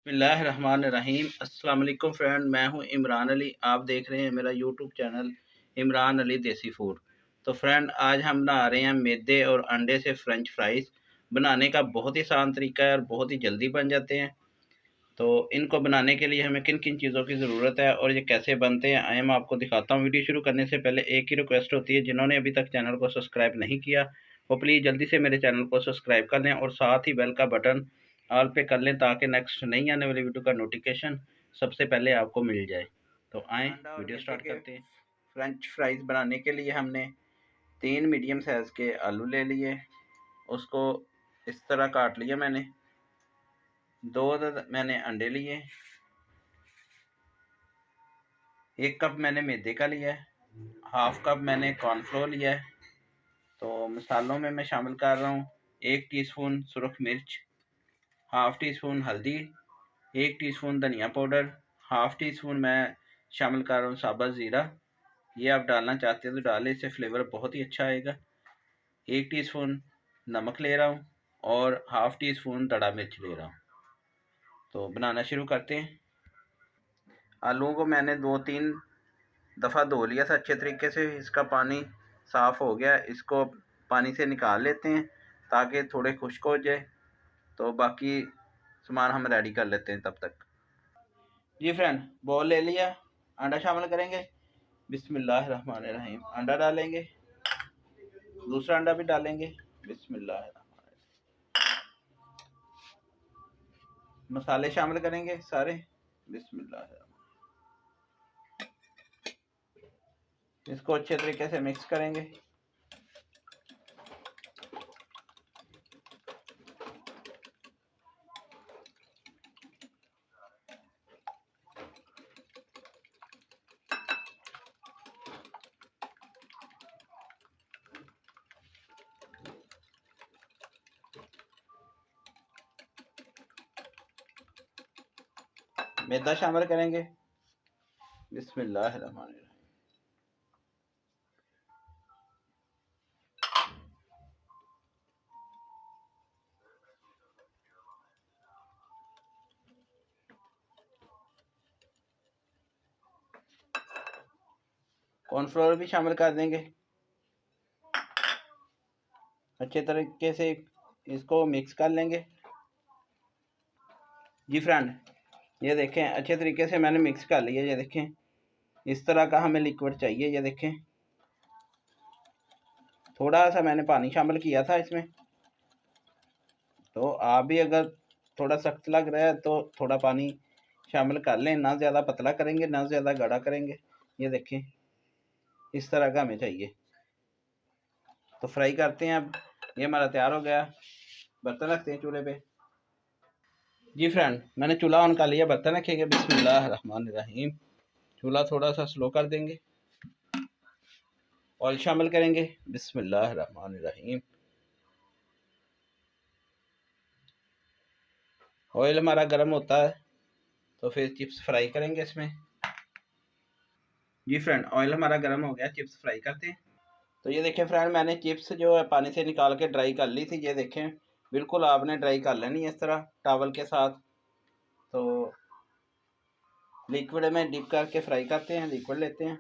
बिस्मिल्लाहिर्रहमानिर्रहीम। अस्सलाम वालेकुम फ्रेंड, मैं हूं इमरान अली। आप देख रहे हैं मेरा यूट्यूब चैनल इमरान अली देसी फूड। तो फ्रेंड, आज हम बना रहे हैं मैदे और अंडे से फ्रेंच फ्राइज़। बनाने का बहुत ही आसान तरीका है और बहुत ही जल्दी बन जाते हैं। तो इनको बनाने के लिए हमें किन किन चीज़ों की ज़रूरत है और ये कैसे बनते हैं, आइए मैं आपको दिखाता हूँ। वीडियो शुरू करने से पहले एक ही रिक्वेस्ट होती है, जिन्होंने अभी तक चैनल को सब्सक्राइब नहीं किया वो प्लीज़ जल्दी से मेरे चैनल को सब्सक्राइब कर लें और साथ ही बेल का बटन ऑल पे कर लें, ताकि नेक्स्ट नई आने वाली वीडियो का नोटिफिकेशन सबसे पहले आपको मिल जाए। तो आएँ वीडियो स्टार्ट करते हैं। फ्रेंच फ्राइज़ बनाने के लिए हमने 3 मीडियम साइज़ के आलू ले लिए, उसको इस तरह काट लिया मैंने। 2 मैंने अंडे लिए, 1 कप मैंने मैदे का लिया है, हाफ कप मैंने कॉर्नफ्लोर लिया है। तो मसालों में मैं शामिल कर रहा हूँ 1 टीस्पून सुरख मिर्च, हाफ टी स्पून हल्दी, 1 टीस्पून धनिया पाउडर, हाफ टी स्पून मैं शामिल कर रहा हूँ साबुत ज़ीरा। ये आप डालना चाहते हैं तो डालें, इससे फ्लेवर बहुत ही अच्छा आएगा। 1 टीस्पून नमक ले रहा हूँ और हाफ टी स्पून दड़ा मिर्च ले रहा हूँ। तो बनाना शुरू करते हैं। आलूओं को मैंने 2-3 दफ़ा धो लिया था अच्छे तरीके से, इसका पानी साफ़ हो गया। इसको पानी से निकाल लेते हैं ताकि थोड़े खुश्क हो जाए। तो बाकी सामान हम रेडी कर लेते हैं तब तक। जी फ्रेंड, बॉल ले लिया, अंडा शामिल करेंगे। बिस्मिल्लाहिर्रहमानिर्रहीम। अंडा डालेंगे, दूसरा अंडा भी डालेंगे। बिस्मिल्लाहिर्रहमानिर्रहीम। मसाले शामिल करेंगे सारे। बिस्मिल्लाहिर्रहमानिर्रहीम। इसको अच्छे तरीके से मिक्स करेंगे। मैदा शामिल करेंगे। बिस्मिल्लाहिर्रहमानिर्रहीम। कॉर्नफ्लोर भी शामिल कर देंगे। अच्छे तरीके से इसको मिक्स कर लेंगे। जी फ्रेंड, ये देखें अच्छे तरीके से मैंने मिक्स कर लिया। ये देखें इस तरह का हमें लिक्विड चाहिए। ये देखें थोड़ा सा मैंने पानी शामिल किया था इसमें। तो आप भी अगर थोड़ा सख्त लग रहा है तो थोड़ा पानी शामिल कर लें, ना ज़्यादा पतला करेंगे ना ज़्यादा गाढ़ा करेंगे। ये देखें इस तरह का हमें चाहिए। तो फ्राई करते हैं। अब ये हमारा तैयार हो गया, बर्तन रखते हैं चूल्हे पे। जी फ्रेंड, मैंने चूल्हा ऑन कर लिया, बर्तन रखेंगे। बिस्मिल्लाहिर्रहमानिर्रहीम। चूल्हा थोड़ा सा स्लो कर देंगे, ऑयल शामिल करेंगे। बिस्मिल्लाहिर्रहमानिर्रहीम। ऑयल हमारा गर्म होता है तो फिर चिप्स फ्राई करेंगे इसमें। जी फ्रेंड, ऑयल हमारा गर्म हो गया, चिप्स फ्राई करते हैं। तो ये देखें फ्रेंड, मैंने चिप्स जो है पानी से निकाल के ड्राई कर ली थी। ये देखें बिल्कुल आपने ड्राई कर लेनी है इस तरह टॉवल के साथ। तो लिक्विड में डिप करके फ्राई करते हैं। लिक्विड लेते हैं,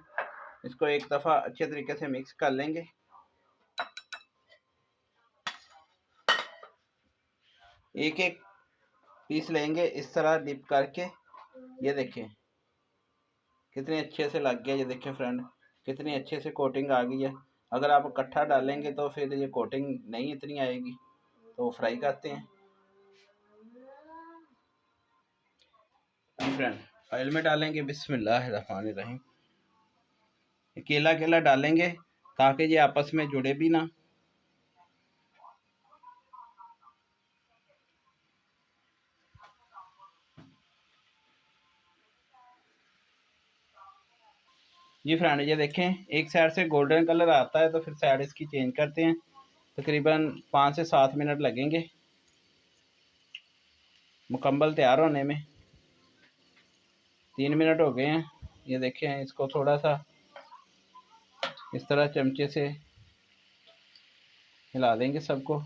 इसको एक दफ़ा अच्छे तरीके से मिक्स कर लेंगे। एक एक पीस लेंगे इस तरह डिप करके। ये देखें कितने अच्छे से लग गया। ये देखें फ्रेंड, कितनी अच्छे से कोटिंग आ गई है। अगर आप इकट्ठा डालेंगे तो फिर ये कोटिंग नहीं इतनी आएगी। तो फ्राई करते हैं। फ्रेंड, ऑयल में डालेंगे। बिस्मिल्लाहिर्रहमानिर्रहीम। केला केला डालेंगे ताकि ये आपस में जुड़े भी ना। जी फ्रेंड, ये देखें एक साइड से गोल्डन कलर आता है तो फिर साइड इसकी चेंज करते हैं। तकरीबन 5 से 7 मिनट लगेंगे मुकम्मल तैयार होने में। 3 मिनट हो गए हैं। ये देखें इसको थोड़ा सा इस तरह चमचे से हिला देंगे सबको।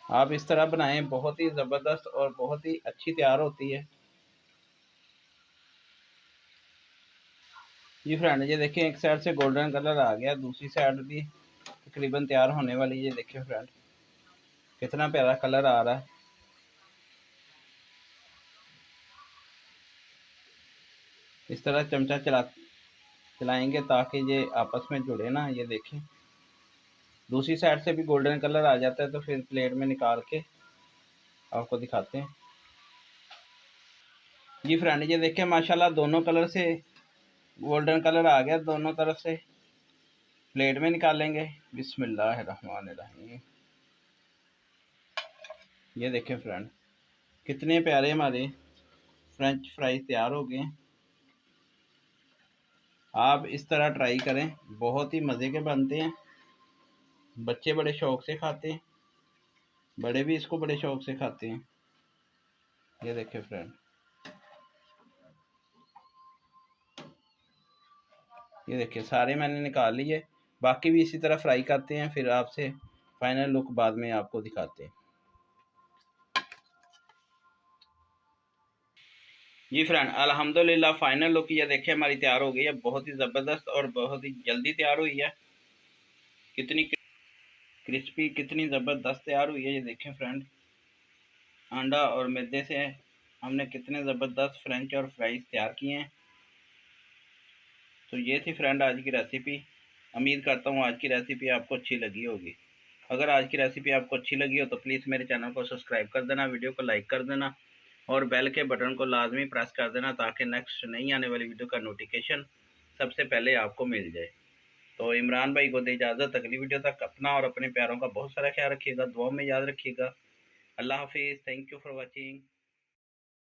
आप इस तरह बनाएं, बहुत ही ज़बरदस्त और बहुत ही अच्छी तैयार होती है। जी फ्रेंड, ये देखिए एक साइड से गोल्डन कलर आ गया, दूसरी साइड भी तकरीबन तैयार होने वाली है। ये देखिए फ्रेंड, कितना प्यारा कलर आ रहा है। इस तरह चमचा चलाएंगे ताकि ये आपस में जुड़े ना। ये देखें, दूसरी साइड से भी गोल्डन कलर आ जाता है, तो फिर प्लेट में निकाल के आपको दिखाते हैं। जी फ्रेंड, ये देखें माशाल्लाह दोनों कलर से गोल्डन कलर आ गया, दोनों तरफ से प्लेट में निकालेंगे। बिस्मिल्लाहिर्रहमानिर्रहीम। ये देखें फ्रेंड, कितने प्यारे हमारे फ्रेंच फ्राइज तैयार हो गए हैं। आप इस तरह ट्राई करें, बहुत ही मज़े के बनते हैं। बच्चे बड़े शौक से खाते हैं, बड़े भी इसको बड़े शौक से खाते हैं। ये देखें फ्रेंड, ये देखिए सारे मैंने निकाल लिए, बाकी भी इसी तरह फ्राई करते हैं, फिर आपसे फाइनल लुक बाद में आपको दिखाते हैं। जी फ्रेंड, अल्हम्दुलिल्लाह फाइनल लुक ये देखिए हमारी तैयार हो गई है। बहुत ही ज़बरदस्त और बहुत ही जल्दी तैयार हुई है। कितनी क्रिस्पी, कितनी ज़बरदस्त तैयार हुई है। ये देखें फ्रेंड, अंडा और मैदे से हमने कितने ज़बरदस्त फ्रेंच और फ्राइज़ तैयार किए हैं। तो ये थी फ्रेंड आज की रेसिपी। उम्मीद करता हूँ आज की रेसिपी आपको अच्छी लगी होगी। अगर आज की रेसिपी आपको अच्छी लगी हो तो प्लीज़ मेरे चैनल को सब्सक्राइब कर देना, वीडियो को लाइक कर देना और बेल के बटन को लाजमी प्रेस कर देना, ताकि नेक्स्ट नई आने वाली वीडियो का नोटिफिकेशन सबसे पहले आपको मिल जाए। तो इमरान भाई को दे इजाज़त, अगली वीडियो तक अपना और अपने प्यारों का बहुत सारा ख्याल रखिएगा, दुआ में याद रखिएगा। अल्लाह हाफिज़, थैंक यू फॉर वॉचिंग।